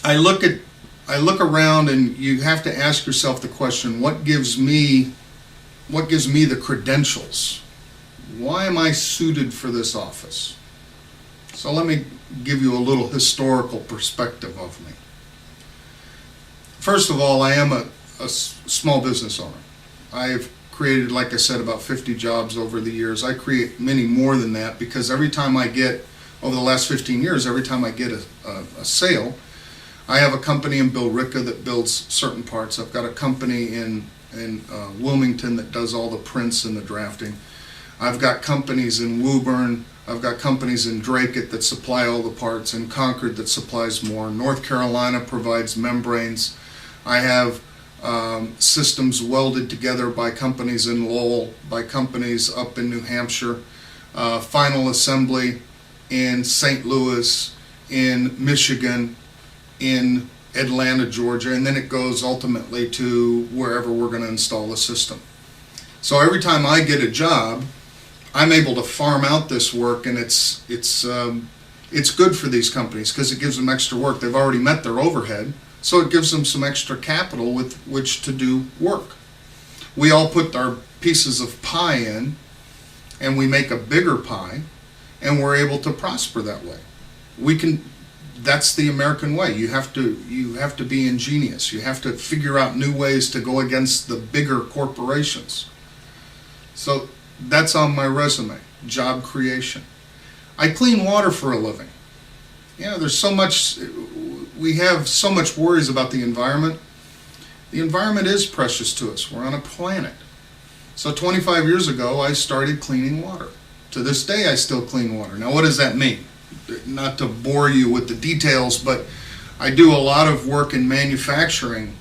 I look around, and you have to ask yourself the question, what gives me the credentials? Why am I suited for this office? So let me give you a little historical perspective of me. First of all, I am a small business owner. I've created, like I said, about 50 jobs over the years. I create many more than that because over the last 15 years, every time I get a sale, I have a company in Billerica that builds certain parts. I've got a company in Wilmington that does all the prints and the drafting. I've got companies in Woburn. I've got companies in Dracut that supply all the parts, in Concord that supplies more. North Carolina provides membranes. I have systems welded together by companies in Lowell, by companies up in New Hampshire, final assembly in St. Louis, in Michigan, in Atlanta, Georgia, and then it goes ultimately to wherever we're going to install the system. So every time I get a job, I'm able to farm out this work, and it's good for these companies because it gives them extra work. They've already met their overhead, so it gives them some extra capital with which to do work. We all put our pieces of pie in, and we make a bigger pie, and we're able to prosper that way. That's the American way. You have to be ingenious. You have to figure out new ways to go against the bigger corporations. So that's on my resume, job creation. I clean water for a living. We have so much worries about the environment. The environment is precious to us. We're on a planet. So 25 years ago, I started cleaning water. To this day, I still clean water. Now, what does that mean? Not to bore you with the details, but I do a lot of work in manufacturing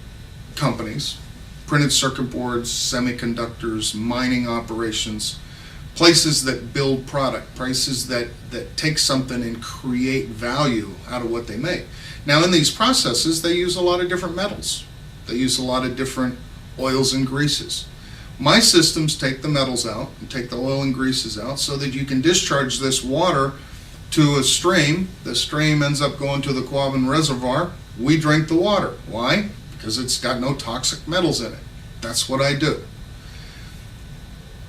companies, printed circuit boards, semiconductors, mining operations, places that build product, places that take something and create value out of what they make. Now, in these processes, they use a lot of different metals. They use a lot of different oils and greases. My systems take the metals out and take the oil and greases out so that you can discharge this water to a stream. The stream ends up going to the Quabbin Reservoir. We drink the water. Why? Because it's got no toxic metals in it. That's what I do.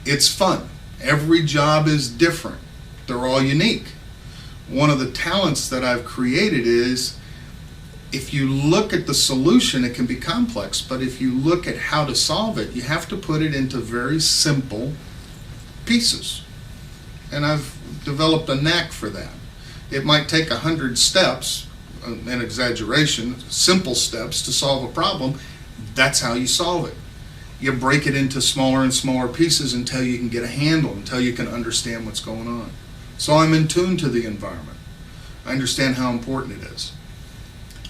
It's fun. Every job is different. They're all unique. One of the talents that I've created is, if you look at the solution, it can be complex, but if you look at how to solve it, you have to put it into very simple pieces. And I've developed a knack for that. It might take 100 steps, an exaggeration, simple steps to solve a problem. That's how you solve it. You break it into smaller and smaller pieces until you can get a handle, until you can understand what's going on. So I'm in tune to the environment. I understand how important it is.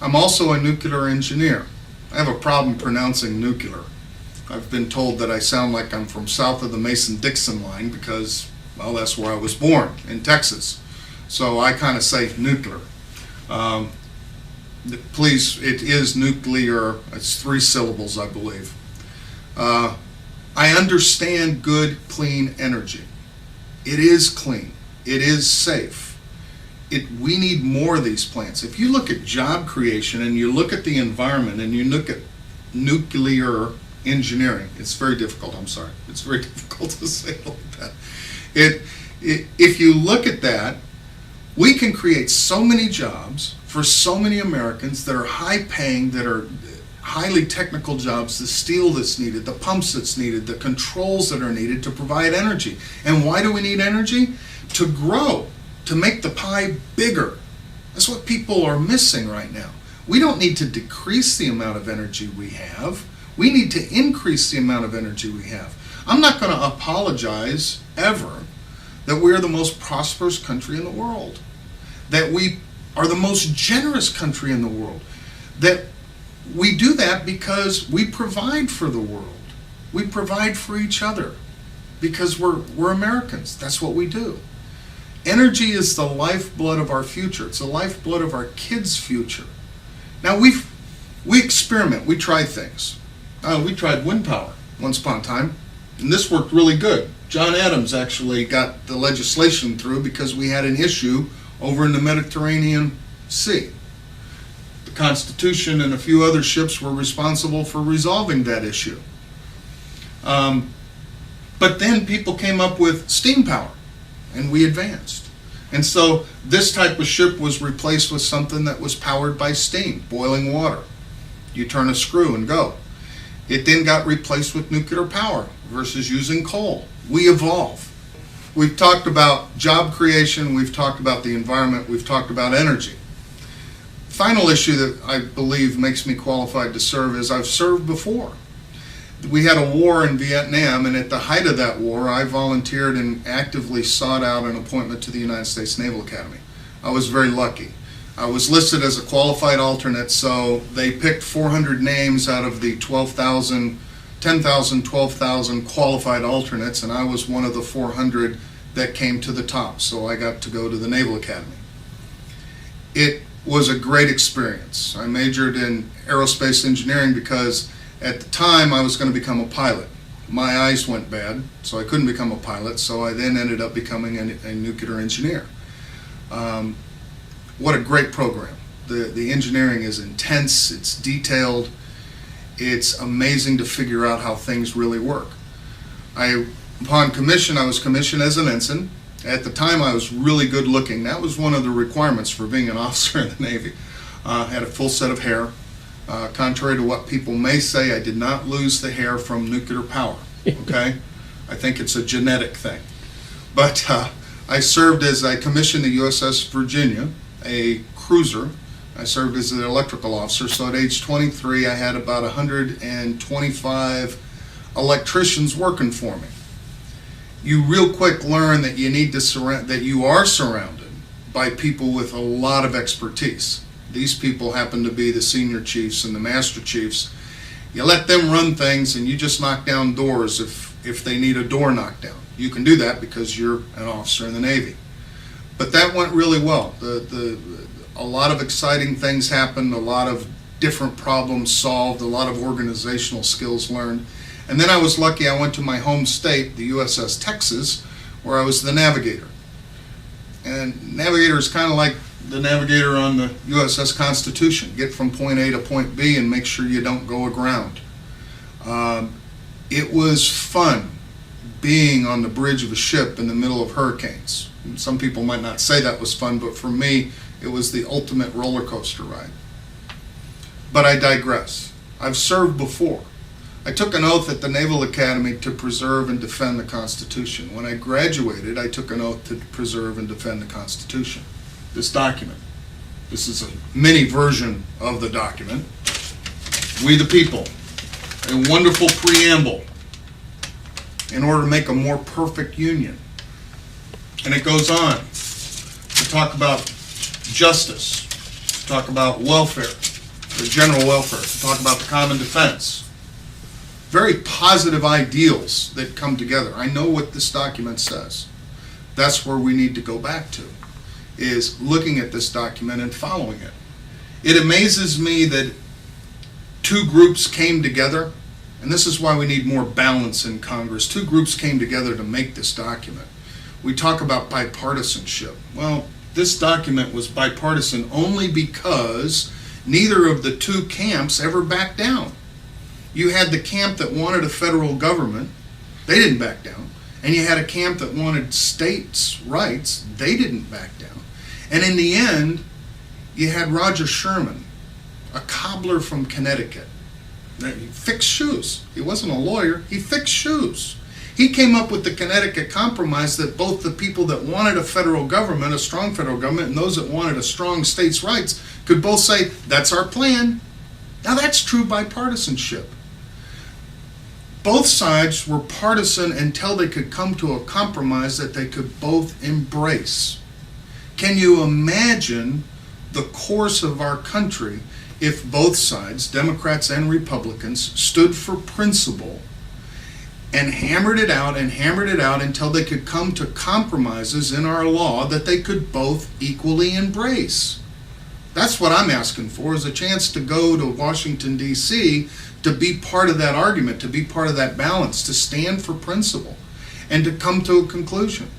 I'm also a nuclear engineer. I have a problem pronouncing nuclear. I've been told that I sound like I'm from south of the Mason-Dixon line because, well, that's where I was born, in Texas. So I kind of say nuclear. Please, it is nuclear. It's 3 syllables, I believe. I understand good, clean energy. It is clean. It is safe. We need more of these plants. If you look at job creation and you look at the environment and you look at nuclear engineering, it's very difficult. I'm sorry. It's very difficult to say it like that. If you look at that, we can create so many jobs for so many Americans that are high paying, that are highly technical jobs, the steel that's needed, the pumps that's needed, the controls that are needed to provide energy. And why do we need energy? To grow, to make the pie bigger. That's what people are missing right now. We don't need to decrease the amount of energy we have. We need to increase the amount of energy we have. I'm not going to apologize ever that we're the most prosperous country in the world, that we are the most generous country in the world, that we do that because we provide for the world. We provide for each other because we're Americans. That's what we do. Energy is the lifeblood of our future. It's the lifeblood of our kids' future. Now we experiment. We try things. We tried wind power once upon a time, and this worked really good. John Adams actually got the legislation through because we had an issue over in the Mediterranean Sea. The Constitution and a few other ships were responsible for resolving that issue. But then people came up with steam power, and we advanced. And so this type of ship was replaced with something that was powered by steam, boiling water. You turn a screw and go. It then got replaced with nuclear power versus using coal. We evolve. We've talked about job creation, we've talked about the environment, we've talked about energy. Final issue that I believe makes me qualified to serve is I've served before. We had a war in Vietnam, and at the height of that war, I volunteered and actively sought out an appointment to the United States Naval Academy. I was very lucky. I was listed as a qualified alternate, so they picked 400 names out of the 10,000, 12,000 qualified alternates, and I was one of the 400 that came to the top, so I got to go to the Naval Academy. It was a great experience. I majored in aerospace engineering because at the time I was going to become a pilot. My eyes went bad, so I couldn't become a pilot, so I then ended up becoming a nuclear engineer. What a great program. The engineering is intense, it's detailed, it's amazing to figure out how things really work. Upon commission, I was commissioned as an ensign. At the time, I was really good looking. That was one of the requirements for being an officer in the Navy. Had a full set of hair. Contrary to what people may say, I did not lose the hair from nuclear power, okay? I think it's a genetic thing. But I commissioned the USS Virginia, a cruiser. I served as an electrical officer, so at age 23, I had about 125 electricians working for me. You real quick learn that you are surrounded by people with a lot of expertise. These people happen to be the senior chiefs and the master chiefs. You let them run things and you just knock down doors if they need a door knocked down. You can do that because you're an officer in the Navy. But that went really well. A lot of exciting things happened, a lot of different problems solved, a lot of organizational skills learned. And then I was lucky, I went to my home state, the USS Texas, where I was the navigator. And navigator is kind of like the navigator on the USS Constitution. Get from point A to point B and make sure you don't go aground. It was fun being on the bridge of a ship in the middle of hurricanes. Some people might not say that was fun, but for me, it was the ultimate roller coaster ride. But I digress. I've served before. I took an oath at the Naval Academy to preserve and defend the Constitution. When I graduated, I took an oath to preserve and defend the Constitution. This document. This is a mini version of the document. We the people. A wonderful preamble in order to make a more perfect union. And it goes on to talk about justice, to talk about welfare, the general welfare, to talk about the common defense. Very positive ideals that come together. I know what this document says. That's where we need to go back to, is looking at this document and following it. It amazes me that two groups came together, and this is why we need more balance in Congress. Two groups came together to make this document. We talk about bipartisanship. Well, this document was bipartisan only because neither of the two camps ever backed down. You had the camp that wanted a federal government, they didn't back down. And you had a camp that wanted states' rights, they didn't back down. And in the end, you had Roger Sherman, a cobbler from Connecticut. He fixed shoes. He wasn't a lawyer, he fixed shoes. He came up with the Connecticut Compromise that both the people that wanted a federal government, a strong federal government, and those that wanted a strong states' rights could both say, that's our plan. Now that's true bipartisanship. Both sides were partisan until they could come to a compromise that they could both embrace. Can you imagine the course of our country if both sides, Democrats and Republicans, stood for principle and hammered it out until they could come to compromises in our law that they could both equally embrace? That's what I'm asking for, is a chance to go to Washington, D.C., to be part of that argument, to be part of that balance, to stand for principle, and to come to a conclusion.